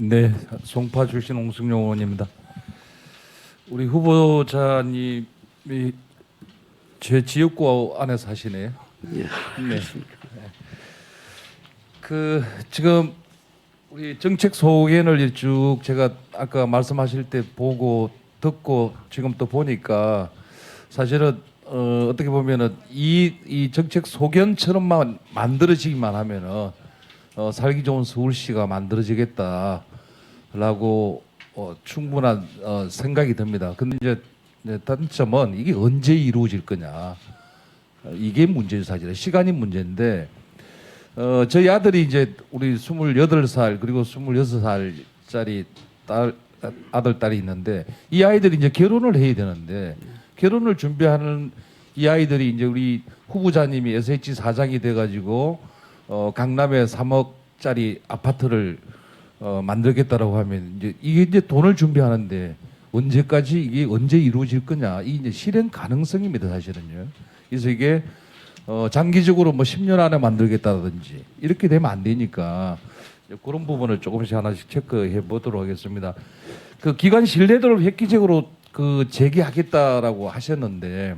네, 송파 출신 홍승용 의원입니다. 우리 후보자님이 제 지역구 안에 사시네요. 예. 네. 지금 우리 정책 소견을 쭉 제가 아까 말씀하실 때 보고 듣고 지금 또 보니까 사실은 어떻게 보면은 이 정책 소견처럼만 만들어지기만 하면은 살기 좋은 서울시가 만들어지겠다라고 충분한 생각이 듭니다. 근데 이제 단점은 이게 언제 이루어질 거냐, 이게 문제죠. 사실은 시간이 문제인데 저희 아들이 이제 우리 28살 그리고 26살짜리 아들 딸이 있는데 이 아이들이 이제 결혼을 해야 되는데 결혼을 준비하는 이 아이들이 이제 우리 후보자님이 SH 사장이 돼가지고 강남에 3억짜리 아파트를 만들겠다라고 하면 이게 이제 돈을 준비하는데 언제까지 이게 언제 이루어질 거냐, 이 이제 실행 가능성입니다, 사실은요. 그래서 이게 장기적으로 뭐 10년 안에 만들겠다든지 이렇게 되면 안 되니까 그런 부분을 조금씩 하나씩 체크해 보도록 하겠습니다. 그 기관 신뢰도를 획기적으로 재개하겠다라고 하셨는데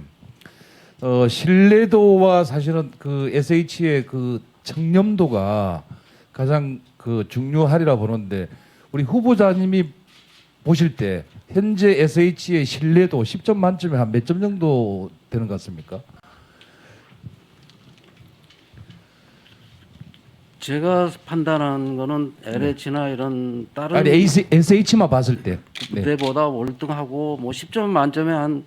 신뢰도와 사실은 그 SH의 그 청렴도가 가장 중요하리라 보는데 우리 후보자님이 보실 때 현재 SH의 신뢰도 10점 만점에 한 몇 점 정도 되는 것 같습니까? 제가 판단한 거는 LH나 이런 다른 아니 SH만 봤을 때 그때보다 월등하고 뭐 10점 만점에 한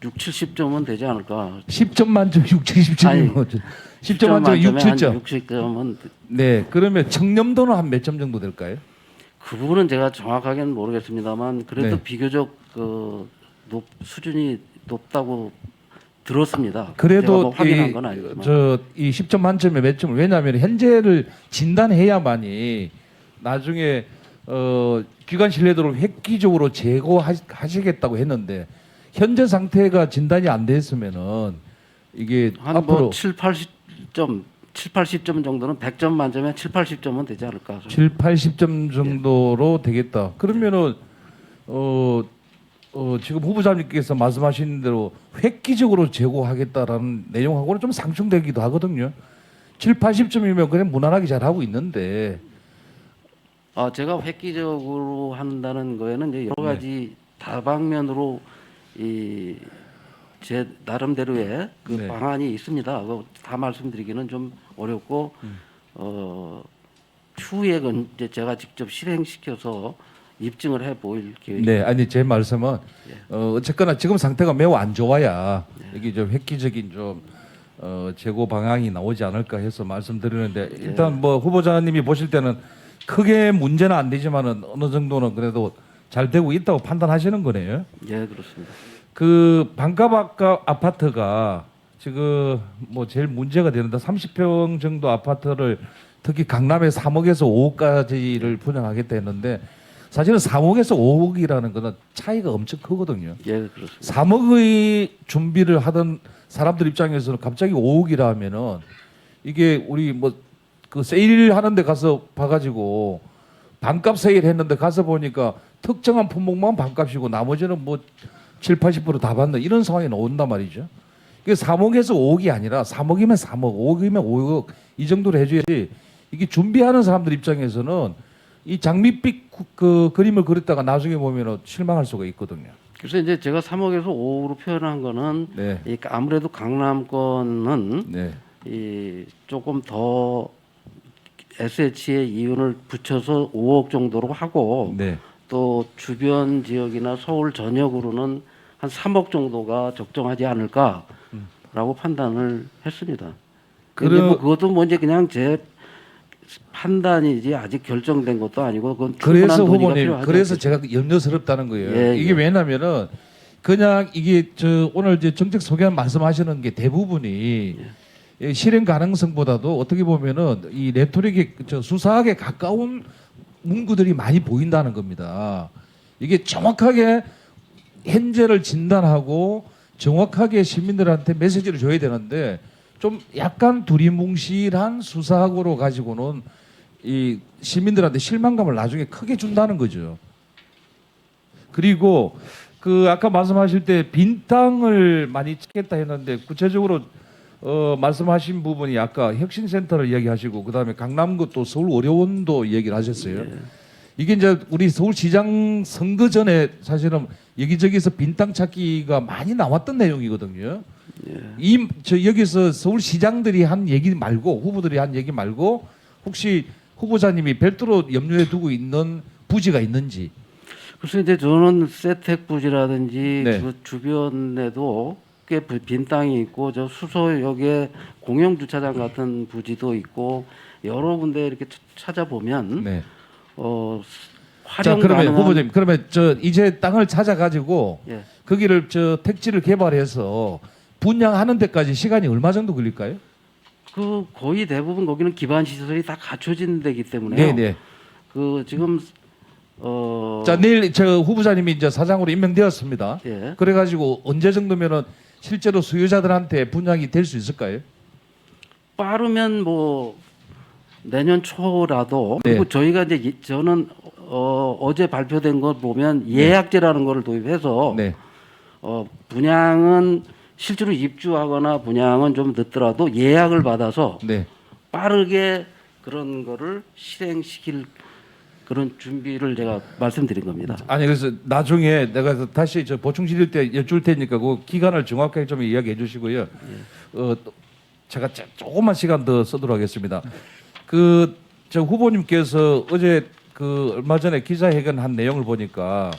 6, 70점은 되지 않을까. 10점 만점 6, 70점이면 10점 만점에 6, 7점. 60점은 네, 그러면 청렴도는 한 몇 점 정도 될까요? 그 부분은 제가 정확하게는 모르겠습니다만 그래도 네. 비교적 수준이 높다고 들었습니다. 그래도 제가 뭐 확인한 건 아니지만 이 10점 만점에 몇 점을, 왜냐하면 현재를 진단해야만이 나중에 기관 신뢰도를 획기적으로 제고하시겠다고 했는데 현재 상태가 진단이 안 됐으면은 이게 한 앞으로 뭐 7, 80점 7, 80점 정도는 100점 만점에 7, 80점은 되지 않을까. 7, 80점 정도로 되겠다. 그러면은 지금 후보자님께서 말씀하신 대로 획기적으로 제고하겠다라는 내용하고는 좀 상충되기도 하거든요. 7, 80점이면 그냥 무난하게 잘하고 있는데 제가 획기적으로 한다는 거에는 이제 여러 가지 다방면으로 제 나름대로의 그 네. 방안이 있습니다. 그거 다 말씀드리기는 좀 어렵고 추후에 그건 이제 제가 직접 실행시켜서 입증을 해 보일 계획입니다. 네, 아니 제 말씀은 어쨌거나 지금 상태가 매우 안 좋아야 이게 좀 획기적인 좀 재고 방향이 나오지 않을까 해서 말씀드리는데 일단 뭐 후보자님이 보실 때는 크게 문제는 안 되지만은 어느 정도는 그래도 잘 되고 있다고 판단하시는 거네요. 예, 그렇습니다. 그 반값 아파트가 지금 뭐 제일 문제가 되는데 30평 정도 아파트를 특히 강남에 3억에서 5억까지를 분양하겠다 했는데 사실은 3억에서 5억이라는 거는 차이가 엄청 크거든요. 예, 그렇습니다. 3억의 준비를 하던 사람들 입장에서는 갑자기 5억이라 하면은 이게 우리 뭐 그 세일 하는데 가서 봐가지고 반값 세일 했는데 가서 보니까 특정한 품목만 반값이고 나머지는 뭐 7, 80%다 받는 이런 상황이 나온단 말이죠. 이게 3억에서 5억이 아니라 3억이면 3억, 5억이면 5억 이 정도로 해줘야지. 이게 준비하는 사람들 입장에서는 이 장밋빛 그 그림을 그렸다가 나중에 보면 실망할 수가 있거든요. 그래서 이제 제가 3억에서 5억으로 표현한 거는 네. 아무래도 강남권은 네. 조금 더 SH의 이윤을 붙여서 5억 정도로 하고 네. 또 주변 지역이나 서울 전역으로는 한 3억 정도가 적정하지 않을까라고 판단을 했습니다. 그런데 뭐 그것도 뭐 이제 그냥 제 판단이지 아직 결정된 것도 아니고 그건 충분한 그래서 논의가 후보님, 필요하죠. 그래서 제가 염려스럽다는 거예요. 예, 이게 예. 왜냐면은 그냥 이게 오늘 이제 정책 소견 말씀하시는 게 대부분이 실행 가능성보다도 어떻게 보면은 이 레토릭에 수사학에 가까운 문구들이 많이 보인다는 겁니다. 이게 정확하게 현재를 진단하고 정확하게 시민들한테 메시지를 줘야 되는데 좀 약간 두리뭉실한 수사학으로 가지고는 이 시민들한테 실망감을 나중에 크게 준다는 거죠. 그리고 그 아까 말씀하실 때 빈 땅을 많이 찾겠다 했는데 구체적으로 말씀하신 부분이 아까 혁신센터를 이야기하시고 그다음에 강남구 또 서울 어려운도 얘기를 하셨어요. 예. 이게 이제 우리 서울시장 선거 전에 사실은 여기저기서 빈 땅 찾기가 많이 나왔던 내용이거든요. 저 여기서 서울시장들이 한 얘기 말고 후보들이 한 얘기 말고 혹시 후보자님이 별도로 염두에 두고 있는 부지가 있는지. 그래서 이제 저는 세택 부지라든지 네. 그 주변에도 꽤 빈 땅이 있고 저 수서역에 공영 주차장 같은 부지도 있고 여러 군데 이렇게 찾아보면 네. 자 활용 그러면 가능한 후보자님 그러면 저 이제 땅을 찾아가지고 예. 거기를 저 택지를 개발해서 분양하는 데까지 시간이 얼마 정도 걸릴까요? 그 거의 대부분 거기는 기반 시설이 다 갖춰진 데기 때문에요. 네네. 그 지금 자 내일 저 후보자님이 이제 사장으로 임명되었습니다. 예. 그래가지고 언제 정도면은 실제로 수요자들한테 분양이 될 수 있을까요? 빠르면 뭐 내년 초라도 네. 그리고 저희가 이제 저는 어제 발표된 거 보면 예약제라는 거를 도입해서 네. 분양은 실제로 입주하거나 분양은 좀 늦더라도 예약을 받아서 네. 빠르게 그런 거를 실행시킬 그런 준비를 제가 말씀드린 겁니다. 아니 그래서 나중에 내가 다시 저 보충 질의 때 여쭐 테니까 그 기간을 정확하게 좀 이야기해 주시고요. 제가 조금만 시간 더 쓰도록 하겠습니다. 그 저 후보님께서 어제 그 얼마 전에 기자회견 한 내용을 보니까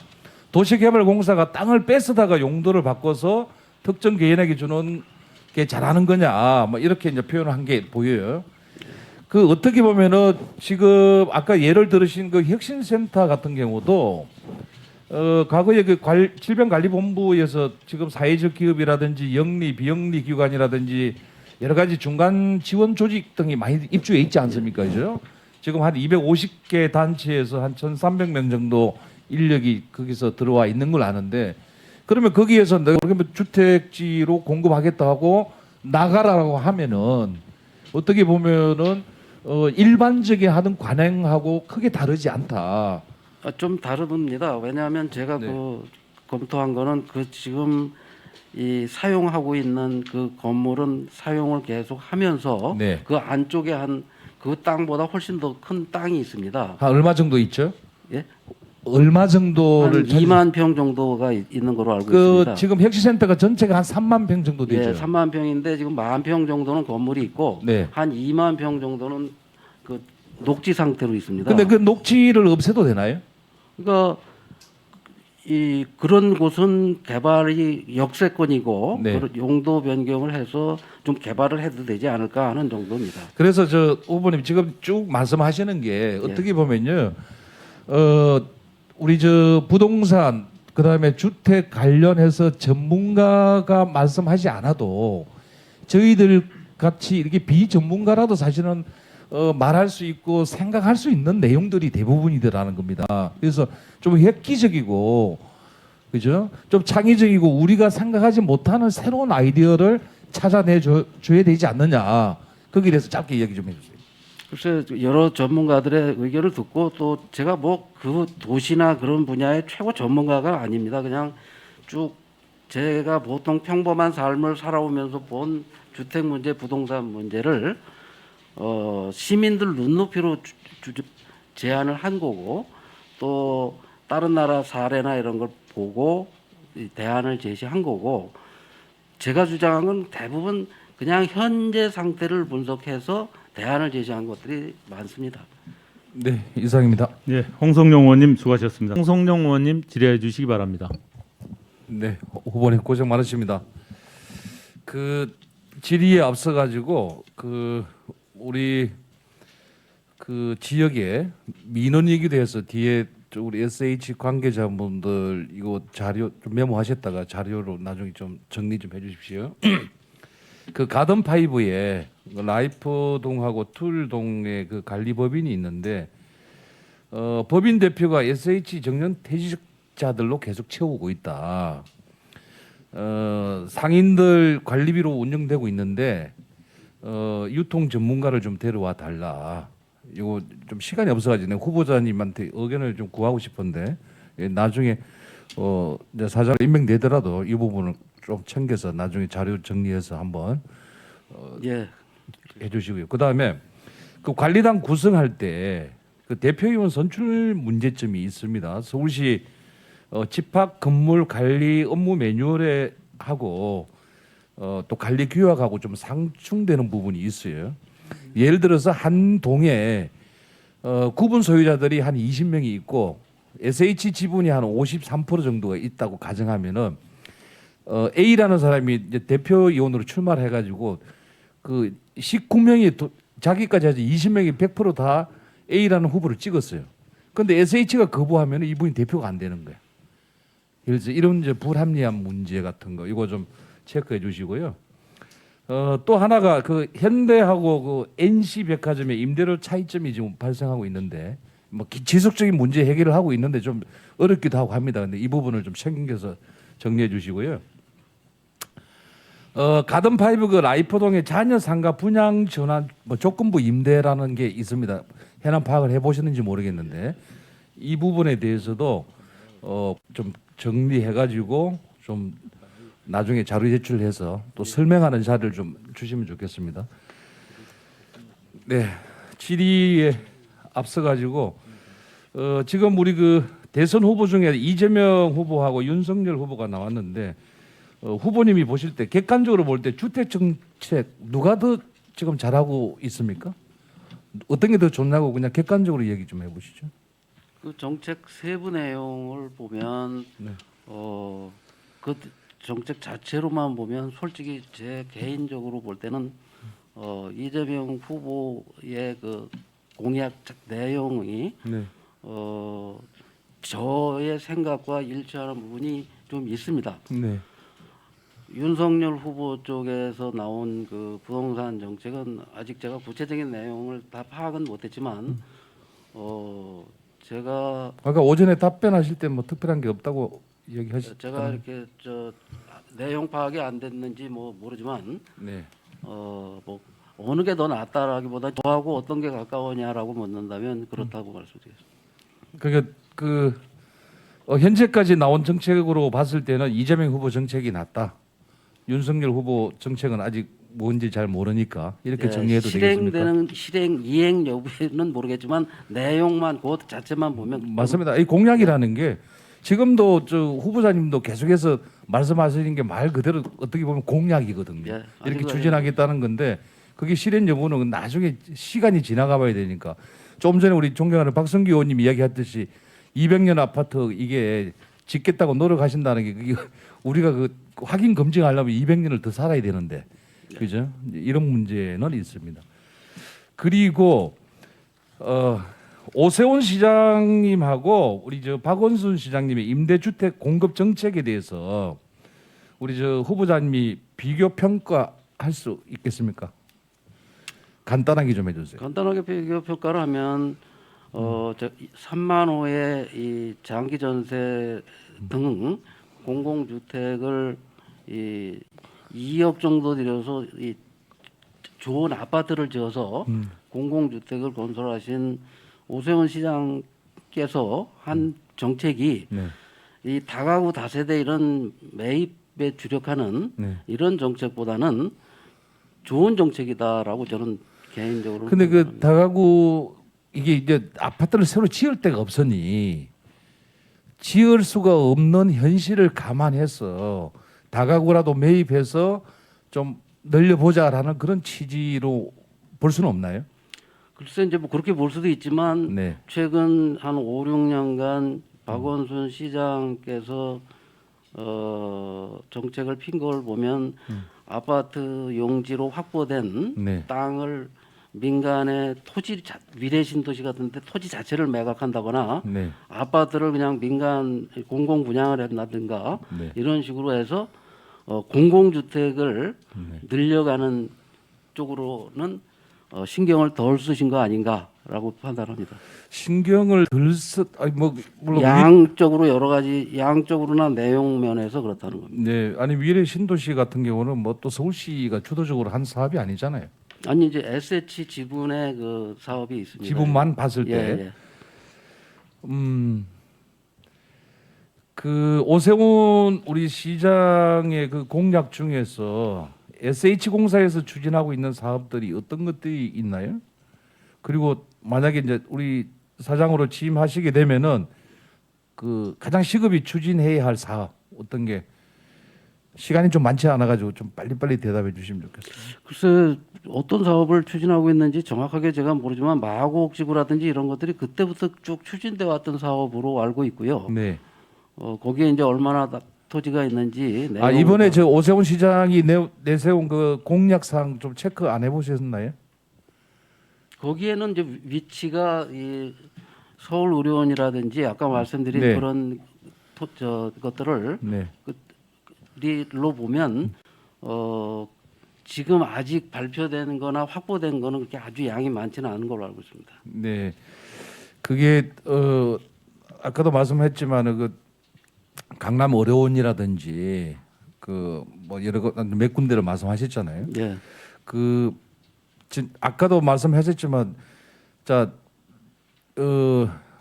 도시개발공사가 땅을 뺏어다가 용도를 바꿔서 특정 개인에게 주는 게 잘하는 거냐, 뭐 이렇게 이제 표현을 한 게 보여요. 그 어떻게 보면은 지금 아까 예를 들으신 그 혁신센터 같은 경우도 과거에 그 질병관리본부에서 지금 사회적 기업이라든지 영리 비영리 기관이라든지 여러 가지 중간 지원 조직 등이 많이 입주해 있지 않습니까, 그죠? 지금 한 250개 단체에서 한 1,300명 정도 인력이 거기서 들어와 있는 걸 아는데 그러면 거기에서 내가 그러면 주택지로 공급하겠다 하고 나가라고 하면은 어떻게 보면은 일반적인 하던 관행하고 크게 다르지 않다. 좀 다릅니다. 왜냐하면 제가 네. 그 검토한 거는 그 지금 이 사용하고 있는 그 건물은 사용을 계속 하면서 네. 그 안쪽에 한 그 땅보다 훨씬 더 큰 땅이 있습니다. 한 얼마 정도 있죠? 예? 얼마 한 정도를 2만 평 정도가 있는 거로 알고 그 있습니다. 지금 혁신센터가 전체가 한 3만 평 정도 되죠. 예, 3만 평인데 지금 1만 평 정도는 건물이 있고 네. 한 2만 평 정도는 그 녹지 상태로 있습니다. 근데 그 녹지를 없애도 되나요? 그러니까 이 그런 곳은 개발이 역세권이고 네. 그런 용도 변경을 해서 좀 개발을 해도 되지 않을까 하는 정도입니다. 그래서 저 후보님 지금 쭉 말씀하시는 게 어떻게 보면요, 우리 저 부동산 그다음에 주택 관련해서 전문가가 말씀하지 않아도 저희들 같이 이렇게 비전문가라도 사실은 말할 수 있고 생각할 수 있는 내용들이 대부분이더라는 겁니다. 그래서 좀 획기적이고 그죠? 좀 창의적이고 우리가 생각하지 못하는 새로운 아이디어를 찾아내 줘야 되지 않느냐. 거기에 대해서 짧게 이야기 좀 해주세요. 글쎄 여러 전문가들의 의견을 듣고 또 제가 뭐 그 도시나 그런 분야의 최고 전문가가 아닙니다. 그냥 쭉 제가 보통 평범한 삶을 살아오면서 본 주택 문제, 부동산 문제를 시민들 눈높이로 제안을 한 거고 또 다른 나라 사례나 이런 걸 보고 대안을 제시한 거고 제가 주장한 건 대부분 그냥 현재 상태를 분석해서 대안을 제시한 것들이 많습니다. 네, 이상입니다. 예, 홍성룡 의원님 수고하셨습니다. 홍성룡 의원님 질의해 주시기 바랍니다. 네, 후보님 고생 많으십니다. 그 질의에 앞서 가지고 그 우리 그 지역의 민원이기도 해서 뒤에 우리 SH 관계자분들 이거 자료 좀 메모하셨다가 자료로 나중에 좀 정리 좀 해주십시오. 그 가든 파이브에 라이프동하고 툴동의 그 관리법인이 있는데 법인 대표가 SH 정년 퇴직자들로 계속 채우고 있다. 상인들 관리비로 운영되고 있는데 유통 전문가를 좀 데려와 달라. 이거 좀 시간이 없어가지고 내가 후보자님한테 의견을 좀 구하고 싶은데 나중에 이제 사장 임명되더라도 이 부분을 좀 챙겨서 나중에 자료 정리해서 한번 예. 해주시고요. 그 다음에 그 관리당 구성할 때 그 대표위원 선출 문제점이 있습니다. 서울시 집합 건물 관리 업무 매뉴얼에 하고 또 관리 규약하고 좀 상충되는 부분이 있어요. 예를 들어서 한 동에 구분 소유자들이 한 20명이 있고 SH 지분이 한 53% 정도가 있다고 가정하면은 A라는 사람이 이제 대표위원으로 출마를 해가지고 그 19명이 자기까지 하지 20명이 100%다 A라는 후보를 찍었어요. 근데 SH가 거부하면 이분이 대표가 안 되는 거예요. 그래서 이런 이제 불합리한 문제 같은 거 이거 좀 체크해 주시고요. 또 하나가 그 현대하고 그 NC백화점의 임대료 차이점이 지금 발생하고 있는데 뭐 지속적인 문제 해결을 하고 있는데 좀 어렵기도 하고 합니다. 근데 이 부분을 좀 챙겨서 정리해 주시고요. 가든파이브 그 라이포동의 자녀 상가 분양 전환 뭐 조건부 임대라는 게 있습니다. 해남 파악을 해보셨는지 모르겠는데 이 부분에 대해서도 좀 정리해가지고 좀 나중에 자료 제출해서 또 설명하는 자료를 좀 주시면 좋겠습니다. 네, 질의에 앞서가지고 지금 우리 그 대선 후보 중에 이재명 후보하고 윤석열 후보가 나왔는데 후보님이 보실 때 객관적으로 볼 때 주택 정책 누가 더 지금 잘하고 있습니까? 어떤 게 더 좋냐고 그냥 객관적으로 얘기 좀 해보시죠. 그 정책 세부 내용을 보면 네. 그 정책 자체로만 보면 솔직히 제 개인적으로 볼 때는 이재명 후보의 그 공약 내용이 네. 저의 생각과 일치하는 부분이 좀 있습니다. 네. 윤석열 후보 쪽에서 나온 그 부동산 정책은 아직 제가 구체적인 내용을 다 파악은 못했지만 제가 아까 오전에 답변하실 때 뭐 특별한 게 없다고 얘기하셨죠. 제가 이렇게 내용 파악이 안 됐는지 뭐 모르지만 네. 뭐 어느 게 더 낫다라기보다 저하고 어떤 게 가까우냐라고 묻는다면 그렇다고 말씀드리겠습니다. 그러니까 그 현재까지 나온 정책으로 봤을 때는 이재명 후보 정책이 낫다. 윤석열 후보 정책은 아직 뭔지 잘 모르니까 이렇게 정리해도 되겠습니까? 실행되는 실행 이행 여부는 모르겠지만 내용만 그 자체만 보면 맞습니다. 이 공약이라는 게 지금도 저 후보자님도 계속해서 말씀하시는 게 말 그대로 어떻게 보면 공약이거든요. 예, 이렇게 아직은 추진하겠다는 건데 그게 실현 여부는 나중에 시간이 지나가 봐야 되니까 좀 전에 우리 존경하는 박성기 의원님 이야기했듯이 200년 아파트 이게 짓겠다고 노력하신다는 게 그게 우리가 그 확인 검증하려면 200년을 더 살아야 되는데 그죠? 이런 문제는 있습니다. 그리고 오세훈 시장님하고 우리 저 박원순 시장님의 임대주택 공급 정책에 대해서 우리 저 후보자님이 비교 평가할 수 있겠습니까? 간단하게 좀 해주세요. 간단하게 비교 평가를 하면 3만 호의 이 장기 전세 등 공공주택을 2억 정도 들여서 이 좋은 아파트를 지어서 공공주택을 건설하신 오세훈 시장께서 한 정책이 네. 이 다가구 다세대 이런 매입에 주력하는 네. 이런 정책보다는 좋은 정책이다라고 저는 개인적으로. 근데 그 생각합니다. 다가구 이게 이제 아파트를 새로 지을 데가 없으니 지을 수가 없는 현실을 감안해서 다가구라도 매입해서 좀 늘려보자라는 그런 취지로 볼 수는 없나요? 글쎄 이제 뭐 그렇게 볼 수도 있지만 네. 최근 한 5, 6년간 박원순 시장께서 정책을 핀 걸 보면 아파트 용지로 확보된 네. 땅을 민간의 미래 신도시 같은데 토지 자체를 매각한다거나 네. 아파트를 그냥 민간 공공 분양을 한다든가 네. 이런 식으로 해서 공공주택을 네. 늘려가는 쪽으로는 신경을 덜 쓰신 거 아닌가라고 판단합니다. 신경을 아니 뭐 물론 양쪽으로 여러 가지 양쪽으로나 내용 면에서 그렇다는 겁니다. 네. 아니 미래 신도시 같은 경우는 뭐 또 서울시가 주도적으로 한 사업이 아니잖아요. 아니 이제 SH 지분의 그 사업이 있습니다. 지분만 봤을 때. 예. 그 오세훈 우리 시장의 그 공약 중에서 SH공사에서 추진하고 있는 사업들이 어떤 것들이 있나요? 그리고 만약에 이제 우리 사장으로 취임하시게 되면은 그 가장 시급히 추진해야 할 사업 어떤 게 시간이 좀 많지 않아 가지고 좀 빨리빨리 대답해 주시면 좋겠어요. 글쎄 어떤 사업을 추진하고 있는지 정확하게 제가 모르지만 마곡지구라든지 이런 것들이 그때부터 쭉 추진돼 왔던 사업으로 알고 있고요. 네. 거기에 이제 얼마나 토지가 있는지 아 이번에 저 오세훈 시장이 내세운 그 공약 사항 좀 체크 안 해보셨나요? 거기에는 이제 위치가 이 서울 의료원이라든지 아까 말씀드린 네. 그런 것들을 네. 로 보면 지금 아직 발표된 거나 확보된 거는 그렇게 아주 양이 많지는 않은 걸로 알고 있습니다. 네. 그게 아까도 말씀했지만 그 강남 의료원이라든지 그 뭐 여러 몇 군데를 말씀하셨잖아요. 네. 그 아까도 말씀하셨지만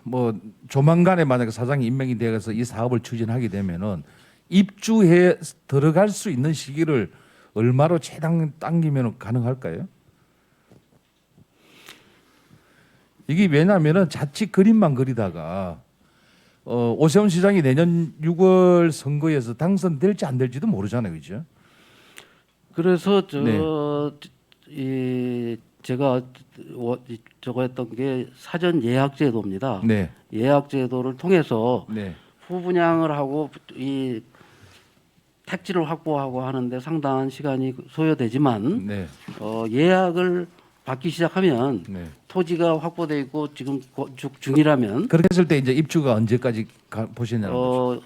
뭐 조만간에 만약에 사장이 임명이 되어서 이 사업을 추진하게 되면은 입주해 들어갈 수 있는 시기를 얼마로 최단 당기면 가능할까요? 이게 왜냐하면은 자칫 그림만 그리다가 오세훈 시장이 내년 6월 선거에서 당선될지 안 될지도 모르잖아요, 그죠? 그래서 네. 제가 저거 했던 게 사전 예약 제도입니다. 네, 예약 제도를 통해서 네, 후분양을 하고 이 택지를 확보하고 하는데 상당한 시간이 소요되지만 네, 예약을 받기 시작하면 네. 토지가 확보돼 있고 지금 건축 중이라면 그렇게 했을 때 이제 입주가 언제까지 보시냐는 거죠.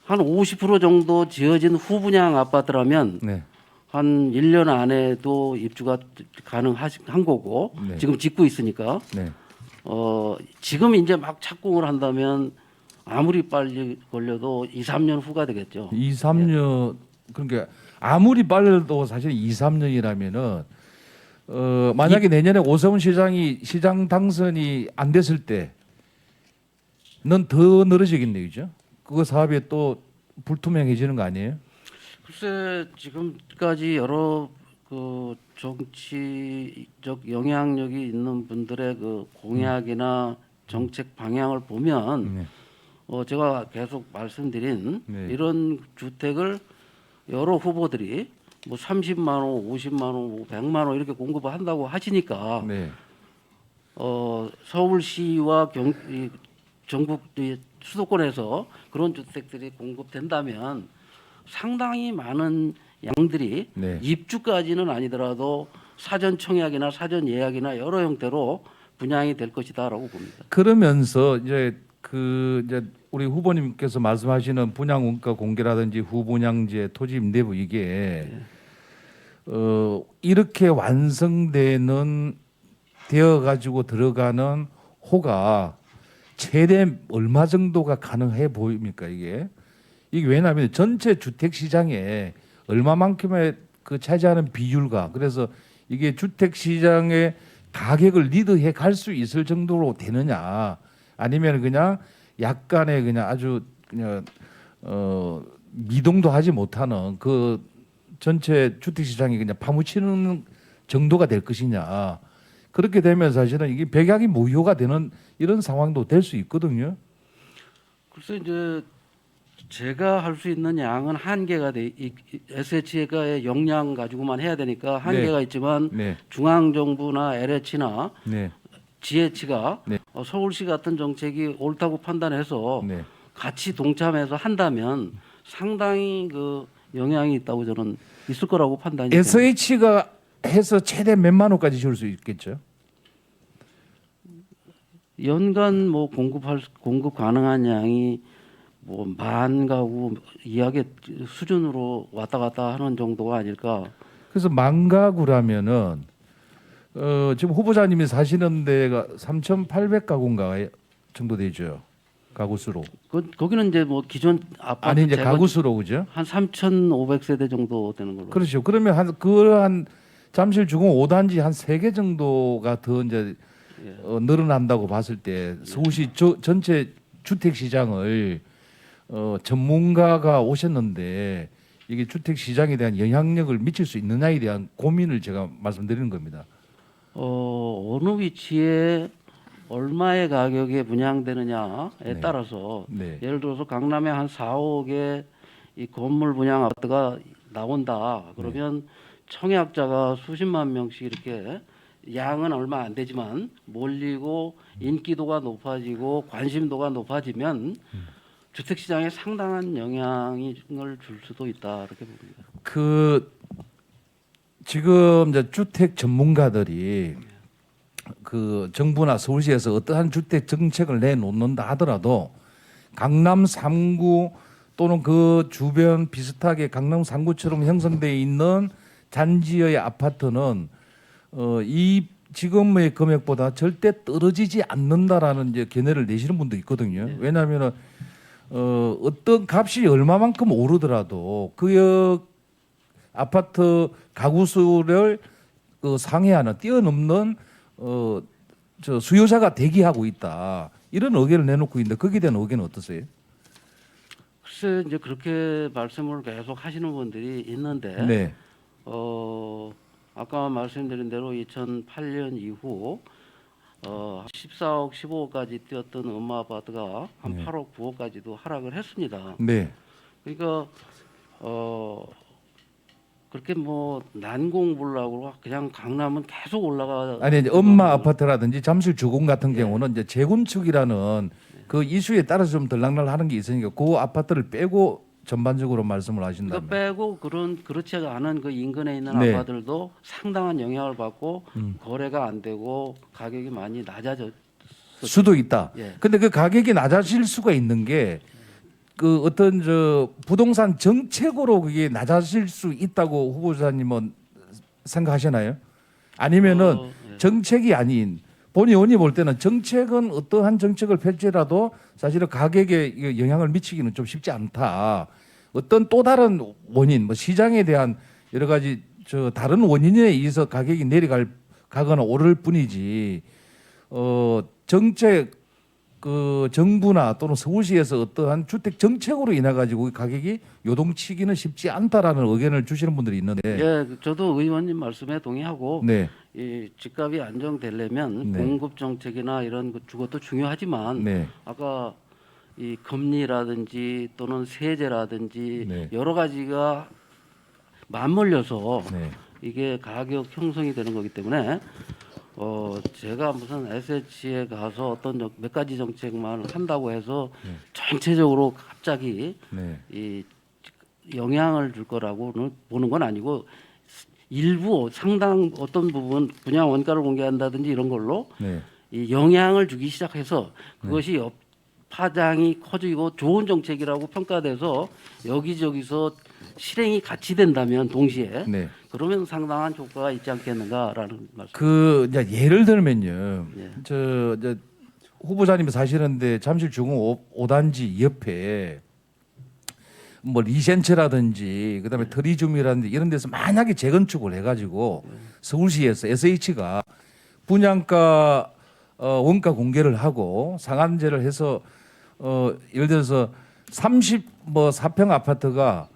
한 50% 정도 지어진 후분양 아파트라면 네, 한 1년 안에도 입주가 가능한 거고 네. 지금 짓고 있으니까 네, 지금 이제 막 착공을 한다면 아무리 빨리 걸려도 2, 3년 후가 되겠죠. 2, 3년 그러니까 아무리 빨라도 사실 2, 3년이라면은 만약에 내년에 오세훈 시장이 시장 당선이 안 됐을 때는 더 늘어지겠네요, 그죠? 그거 사업이 또 불투명해지는 거 아니에요? 글쎄 지금까지 여러 그 정치적 영향력이 있는 분들의 그 공약이나 정책 방향을 보면 네. 제가 계속 말씀드린 네. 이런 주택을 여러 후보들이 뭐 30만 원, 50만 원, 뭐 100만 원 이렇게 공급을 한다고 하시니까 네. 서울시와 전국 수도권에서 그런 주택들이 공급된다면 상당히 많은 양들이 네. 입주까지는 아니더라도 사전 청약이나 사전 예약이나 여러 형태로 분양이 될 것이다라고 봅니다. 그러면서 이제 우리 후보님께서 말씀하시는 분양 원가 공개라든지 후분양제, 토지 임대부 이게 이렇게 완성되는 되어 가지고 들어가는 호가 최대 얼마 정도가 가능해 보입니까 이게 왜냐하면 전체 주택 시장에 얼마만큼의 그 차지하는 비율과 그래서 이게 주택 시장의 가격을 리드해 갈 수 있을 정도로 되느냐 아니면 그냥 약간의 그냥 아주 그냥 미동도 하지 못하는 그 전체 주택 시장이 그냥 파묻히는 정도가 될 것이냐 그렇게 되면 사실은 이게 백약이 무효가 되는 이런 상황도 될 수 있거든요. 글쎄 이제 제가 할 수 있는 양은 한계가 SH가의 역량 가지고만 해야 되니까 한계가 네. 있지만 네, 중앙 정부나 LH나 네, GH가 네. 서울시 같은 정책이 옳다고 판단해서 네. 같이 동참해서 한다면 상당히 그 영향이 있다고 저는 있을 거라고 판단이 됩니다. SH가 해서 최대 몇만 원까지 줄 수 있겠죠. 연간 뭐 공급 가능한 양이 뭐 10,000 가구 이하의 수준으로 왔다 갔다 하는 정도가 아닐까. 그래서 만가구라면은 지금 후보자님이 사시는 데가 3,800가구인가 정도 되죠. 가구 수로. 거기는 이제 뭐 기존 아파트 아니 이제 재건 가구 수로 그죠? 한 3,500세대 정도 되는 걸로. 그렇죠. 그러면 한 그한 잠실 주공 5단지 한 3개 정도가 더 이제 예. 늘어난다고 봤을 때 서울시 전체 주택 시장을 전문가가 오셨는데 이게 주택 시장에 대한 영향력을 미칠 수 있느냐에 대한 고민을 제가 말씀드리는 겁니다. 어느 위치에 얼마의 가격에 분양되느냐에 네. 따라서 네. 예를 들어서 강남에 한 4, 5억의 이 건물 분양 아파트가 나온다. 그러면 청약자가 수십만 명씩 이렇게 양은 얼마 안 되지만 몰리고 인기도가 높아지고 관심도가 높아지면 주택 시장에 상당한 영향을 줄 수도 있다 이렇게 봅니다. 그 지금 이제 주택 전문가들이 그 정부나 서울시에서 어떠한 주택 정책을 내놓는다 하더라도 강남 3구 또는 그 주변 비슷하게 강남 3구처럼 형성되어 있는 잔지의 아파트는 이 지금의 금액보다 절대 떨어지지 않는다라는 이제 견해를 내시는 분도 있거든요. 왜냐하면은 어떤 값이 얼마만큼 오르더라도 그 아파트 가구 수를 상회하는 뛰어넘는 저 수요자가 대기하고 있다. 이런 의견을 내놓고 있는데 거기에 대한 의견은 어떠세요? 글쎄 이제 그렇게 말씀을 계속 하시는 분들이 있는데 네, 아까 말씀드린 대로 2008년 이후 14억, 15억까지 뛰었던 음마 아파트가 한 네. 8억, 9억까지도 하락을 했습니다. 네, 그러니까 그렇게 뭐 난공불락으로 그냥 강남은 계속 올라가. 아니 이제 엄마 아파트라든지 잠실 주공 같은 예. 경우는 이제 재건축이라는 그 이슈에 따라서 좀 들락날락하는 게 있으니까 그 아파트를 빼고 전반적으로 말씀을 하신다면. 그러니까 빼고 그렇지 않은 그 인근에 있는 네. 아파트들도 상당한 영향을 받고 거래가 안 되고 가격이 많이 낮아졌. 수도 있다. 예. 근데 그 가격이 낮아질 수가 있는 게 그 어떤 저 부동산 정책으로 그게 낮아질 수 있다고 후보자님은 생각하시나요? 아니면은 예. 정책이 아닌 본의 원이 볼 때는 정책은 어떠한 정책을 펼치라도 사실은 가격에 이게 영향을 미치기는 좀 쉽지 않다. 어떤 또 다른 원인, 뭐 시장에 대한 여러 가지 저 다른 원인에 의해서 가격이 가거나 오를 뿐이지 정책 그 정부나 또는 서울시에서 어떠한 주택 정책으로 인해 가지고 가격이 요동치기는 쉽지 않다라는 의견을 주시는 분들이 있는데, 예, 저도 의원님 말씀에 동의하고 네, 이 집값이 안정되려면 네. 공급 정책이나 이런 것도 중요하지만 네, 아까 이 금리라든지 또는 세제라든지 네. 여러 가지가 맞물려서 네, 이게 가격 형성이 되는 거기 때문에 제가 무슨 SH에 가서 어떤 몇 가지 정책만 한다고 해서 전체적으로 갑자기 네, 이 영향을 줄 거라고는 보는 건 아니고 일부 상당 어떤 부분 분양 원가를 공개한다든지 이런 걸로 네. 이 영향을 주기 시작해서 그것이 파장이 커지고 좋은 정책이라고 평가돼서 여기저기서 실행이 같이 된다면 동시에 네. 그러면 상당한 효과가 있지 않겠는가라는 말씀. 그 이제 예를 들면요, 예. 저 후보자님이 사시는데 잠실 주공 5단지 옆에 뭐 리센츠라든지 그다음에 트리즘이라든지 이런 데서 만약에 재건축을 해가지고 서울시에서 SH가 분양가 원가 공개를 하고 상한제를 해서 예를 들어서 34평 아파트가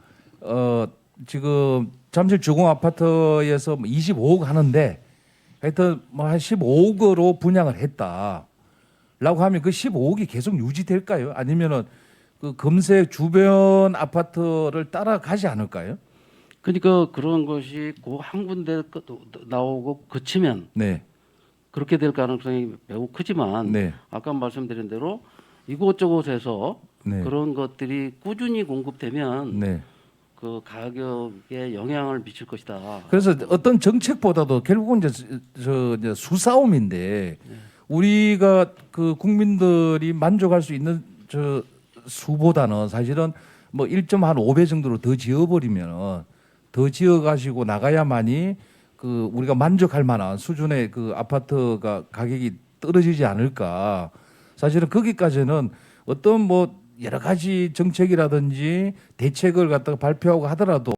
지금 잠실 주공 아파트에서 뭐 25억 하는데 하여튼 뭐 한 15억으로 분양을 했다라고 하면 그 15억이 계속 유지될까요? 아니면은 그 금세 주변 아파트를 따라가지 않을까요? 그러니까 그런 것이 그 한 군데 나오고 그치면 네, 그렇게 될 가능성이 매우 크지만 네, 아까 말씀드린 대로 이곳저곳에서 네, 그런 것들이 꾸준히 공급되면 네. 그 가격에 영향을 미칠 것이다. 그래서 어떤 정책보다도 결국은 이제 수싸움인데 우리가 그 국민들이 만족할 수 있는 저 수보다는 사실은 뭐 1.5배 정도로 더 지어버리면 더 지어가시고 나가야만이 그 우리가 만족할 만한 수준의 그 아파트가 가격이 떨어지지 않을까. 사실은 거기까지는 어떤 뭐 여러 가지 정책이라든지 대책을 갖다가 발표하고 하더라도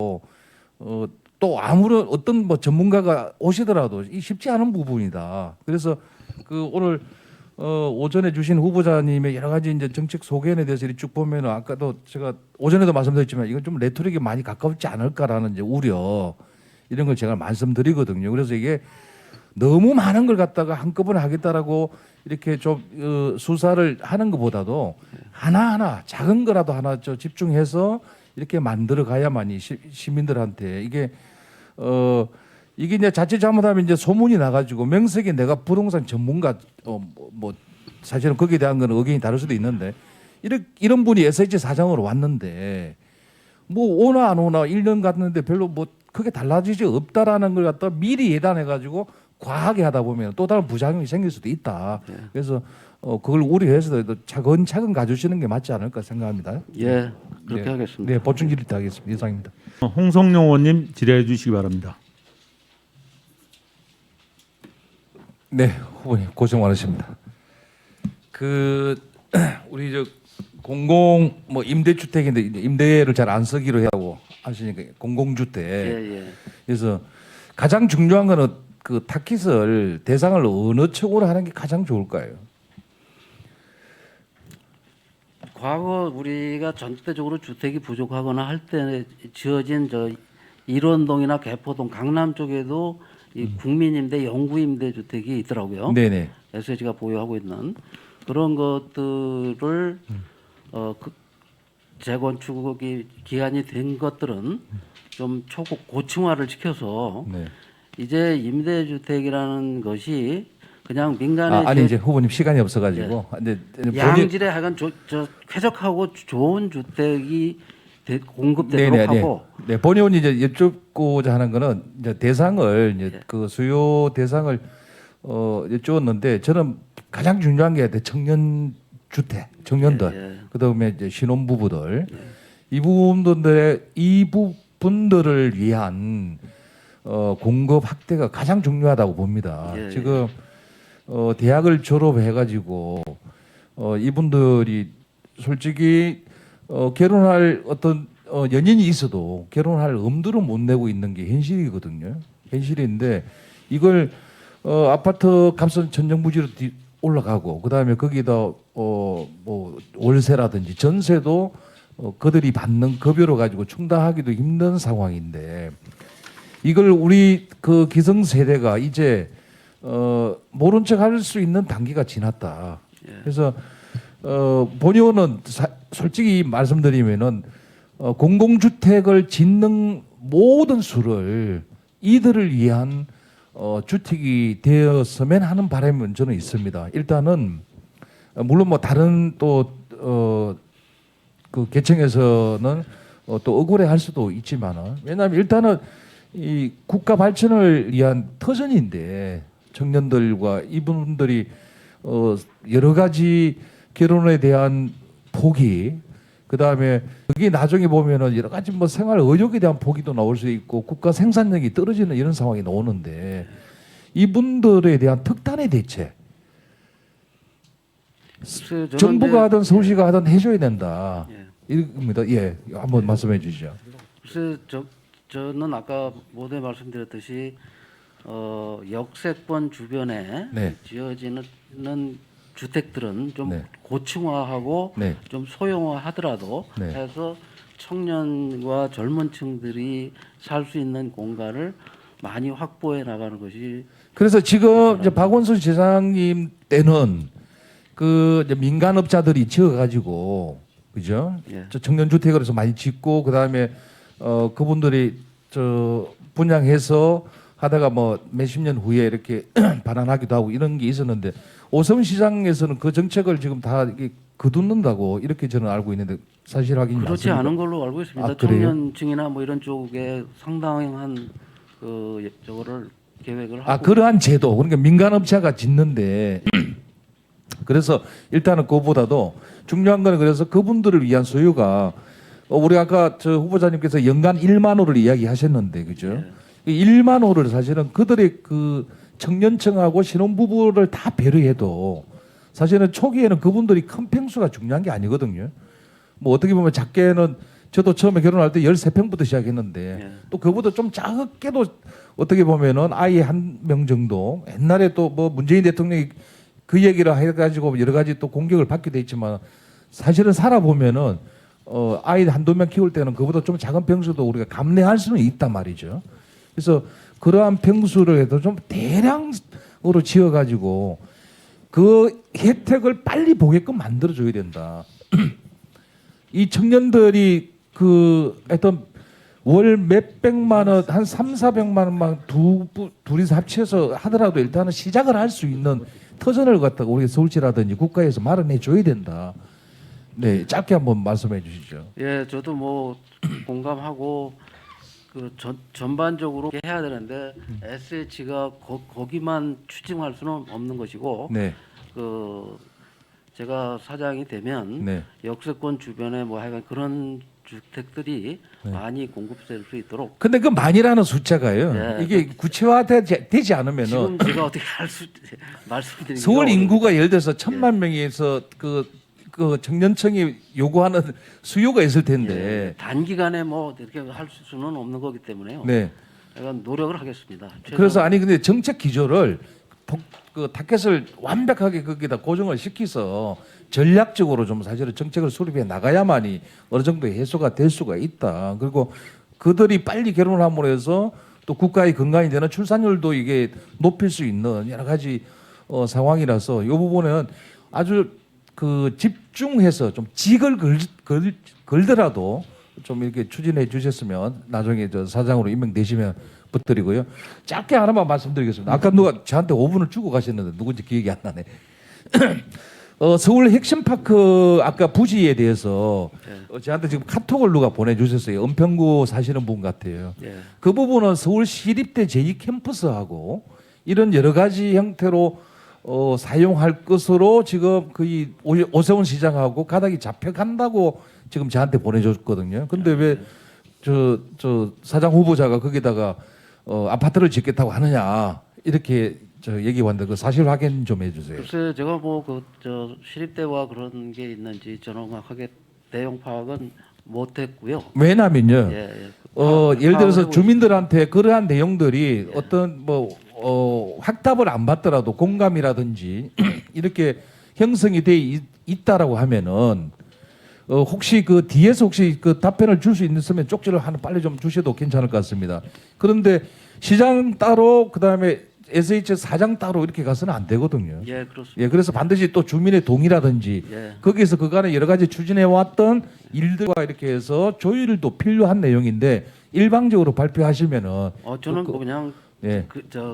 또 아무런 어떤 뭐 전문가가 오시더라도 이 쉽지 않은 부분이다. 그래서 그 오늘 오전에 주신 후보자님의 여러 가지 이제 정책 소견에 대해서 이렇게 쭉 보면은 아까도 제가 오전에도 말씀드렸지만 이건 좀 레토릭에 많이 가깝지 않을까라는 이제 우려 이런 걸 제가 말씀드리거든요. 그래서 이게 너무 많은 걸 갖다가 한꺼번에 하겠다라고 이렇게 좀 수사를 하는 것보다도 하나하나 작은 거라도 하나 집중해서 이렇게 만들어 가야만이 시민들한테 이게 이게 이제 자칫 잘못하면 이제 소문이 나가지고 명색이 내가 부동산 전문가 뭐 사실은 거기에 대한 건 의견이 다를 수도 있는데 이런 분이 SH 사장으로 왔는데 뭐 오나 안 오나 1년 갔는데 별로 뭐 크게 달라지지 없다라는 걸 갖다 미리 예단해 가지고 과하게 하다 보면 또 다른 부작용이 생길 수도 있다. 그래서 그걸 우려해서도 차근차근 가주시는 게 맞지 않을까 생각합니다. 예, 그렇게 네. 하겠습니다. 네, 보충 질의 하겠습니다. 이상입니다. 홍성룡 의원님 질의해 주시기 바랍니다. 네, 후보님 고생 많으십니다. 그 우리 저 공공 뭐 임대주택인데 이제 임대를 잘 안 쓰기로 하고 하시니까 공공주택. 예, 예. 그래서 가장 중요한 거는 그 타깃을 대상을 어느 쪽으로 하는 게 가장 좋을까요? 과거 우리가 전체적으로 주택이 부족하거나 할 때 지어진 저 일원동이나 개포동, 강남 쪽에도 이 국민임대, 영구임대 주택이 있더라고요. 네네. SH가 보유하고 있는 그런 것들을 그 재건축이 기한이 된 것들은 좀 초고 고층화를 시켜서 네. 이제 임대주택이라는 것이 그냥 민간의 아니 이제 후보님 시간이 없어가지고. 근데 양질의 하여간 저 쾌적하고 좋은 주택이 공급되도록 하고 네, 본의원이 이제 여쭙고자 하는 거는 이제 대상을 이제 예. 그 수요 대상을 여쭈었는데 저는 가장 중요한 게 청년 주택, 청년들, 예. 그다음에 이제 신혼부부들 이 부분들을 위한 공급 확대가 가장 중요하다고 봅니다. 예, 지금 대학을 졸업해가지고 이분들이 솔직히 결혼할 어떤 연인이 있어도 결혼할 엄두를 못 내고 있는 게 현실이거든요. 현실인데 이걸 아파트 값은 천정부지로 올라가고 그다음에 거기다 뭐 월세라든지 전세도 그들이 받는 급여로 가지고 충당하기도 힘든 상황인데 이걸 우리 그 기성세대가 이제 모른 척 할 수 있는 단계가 지났다. 그래서 본의원은 솔직히 말씀드리면은 공공주택을 짓는 모든 수를 이들을 위한 주택이 되었으면 하는 바람은 저는 있습니다. 일단은 물론 뭐 다른 또 그 계층에서는 또 억울해할 수도 있지만은 왜냐하면 일단은 이 국가 발전을 위한 터전인데 청년들과 이분들이 여러 가지 결혼에 대한 포기, 그 다음에 그게 나중에 보면은 여러 가지 뭐 생활 의욕에 대한 포기도 나올 수 있고 국가 생산력이 떨어지는 이런 상황이 나오는데 이분들에 대한 특단의 대책, 글쎄요, 저는 정부가 하든 이제- 서울시가 하든 해줘야 된다. 예. 이겁니다. 예, 한번 말씀해 주시죠. 글쎄 저는 아까 모두에 말씀드렸듯이 역세권 주변에 네. 지어지는 주택들은 좀 네. 고층화하고 네. 좀 소형화하더라도 네. 해서 청년과 젊은층들이 살 수 있는 공간을 많이 확보해 나가는 것이 그래서 지금 이제 박원순 시장님 때는 그 이제 민간업자들이 지어가지고 그죠? 예. 저 청년 주택을 해서 많이 짓고 그 다음에 그분들이 저 분양해서 하다가 뭐 몇십 년 후에 이렇게 반환하기도 하고 이런 게 있었는데 오세훈 시장에서는 그 정책을 지금 다 이게 거둔는다고 이렇게 저는 알고 있는데 사실 확인이 그렇지 맞습니까? 않은 걸로 알고 있습니다. 아, 그래요? 청년층이나 뭐 이런 쪽에 상당한 그 저거를 계획을 하고 그러한 제도 그러니까 민간업체가 짓는데 그래서 일단은 그보다도 중요한 거는 그래서 그분들을 위한 소유가 우리 아까 저 후보자님께서 연간 1만 호를 이야기하셨는데 그죠? 그 1만 호를 사실은 그들의 그 청년층하고 신혼부부를 다 배려해도 사실은 초기에는 그분들이 큰 평수가 중요한 게 아니거든요. 뭐 어떻게 보면 작게는 저도 처음에 결혼할 때 13평부터 시작했는데 예. 또 그보다 좀 작게도 어떻게 보면은 아이 한 명 정도 옛날에 또 뭐 문재인 대통령이 그 얘기를 해가지고 여러 가지 또 공격을 받기도 했지만 사실은 살아보면은 아이 한두 명 키울 때는 그보다 좀 작은 평수도 우리가 감내할 수는 있단 말이죠. 그래서 그러한 평수를 해도 좀 대량으로 지어가지고 그 혜택을 빨리 보게끔 만들어줘야 된다. 이 청년들이 그 하여튼 월 몇백만 원, 한 3,400만 원만 둘이서 합쳐서 하더라도 일단은 시작을 할 수 있는 터전을 갖다가 우리 서울시라든지 국가에서 마련해 줘야 된다. 네, 짧게 한번 말씀해 주시죠. 예, 저도 뭐 공감하고 그 전반적으로 해야 되는데 SH가 거기만 추진할 수는 없는 것이고 네, 그 제가 사장이 되면 네, 역세권 주변에 뭐 하여간 그런 주택들이 네. 많이 공급될 수 있도록 근데 그 만이라는 숫자가요. 예. 이게 구체화되지 않으면은 지금 제가 어떻게 할 수 말씀드리기 서울 인구가 예를 들어서 1,000만 명에서 그 청년층이 요구하는 수요가 있을 텐데. 단기간에 뭐 이렇게 할 수는 없는 거기 때문에요. 네. 약간 노력을 하겠습니다. 그래서 아니 근데 정책 기조를 그 타켓을 완벽하게 거기다 고정을 시켜서 전략적으로 좀 사실은 정책을 수립해 나가야만이 어느 정도 해소가 될 수가 있다. 그리고 그들이 빨리 결혼을 함으로 해서 또 국가의 건강이 되는 출산율도 이게 높일 수 있는 여러 가지 상황이라서 이 부분은 아주 그 집중해서 좀 직을 걸더라도 좀 이렇게 추진해 주셨으면 나중에 저 사장으로 임명되시면 부탁드리고요. 짧게 하나만 말씀드리겠습니다. 아까 누가 저한테 5분을 주고 가셨는데 누군지 기억이 안 나네. 서울 핵심파크 아까 부지에 대해서 저한테 지금 카톡을 누가 보내주셨어요. 은평구 사시는 분 같아요. 예. 그 부분은 서울 시립대 제2캠퍼스하고 이런 여러 가지 형태로 사용할 것으로 지금 거의 오세훈 시장하고 가닥이 잡혀간다고 지금 저한테 보내줬거든요. 근데 왜 저 사장 후보자가 거기다가 아파트를 짓겠다고 하느냐 이렇게 저 얘기 왔는데 그 사실 확인 좀 해주세요. 글쎄 제가 뭐 그 저 시립대와 그런 게 있는지 정확하게 내용 파악은 못했고요. 왜냐면요. 예, 예. 예를 들어서 파악을 주민들한테 그러한 내용들이 어떤 뭐 확답을 안 받더라도 공감이라든지 이렇게 형성이 돼 있다라고 하면은 혹시 그 뒤에서 혹시 그 답변을 줄 수 있으면 쪽지를 하나 빨리 좀 주셔도 괜찮을 것 같습니다. 그런데 시장 따로 그다음에 SH 사장 따로 이렇게 가서는 안 되거든요. 예, 그렇습니다. 예, 그래서 반드시 또 주민의 동의라든지 예. 거기에서 그간에 여러 가지 추진해 왔던 일들과 이렇게 해서 조율도 필요한 내용인데 일방적으로 발표하시면은 저는 그- 뭐 그냥 예.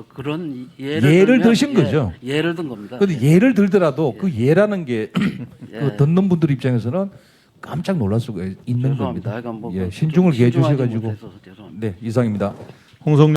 그런 예를 들면, 드신 거죠? 예를 든 겁니다. 근데 예를 들더라도 그 예라는 게 예. 그 듣는 분들 입장에서는 깜짝 놀랄 수가 있는 죄송합니다. 겁니다. 하여간 뭐 예, 그 신중을 좀 신중하지 기해 주셔가지고 못해서 죄송합니다. 네 이상입니다. 홍성룡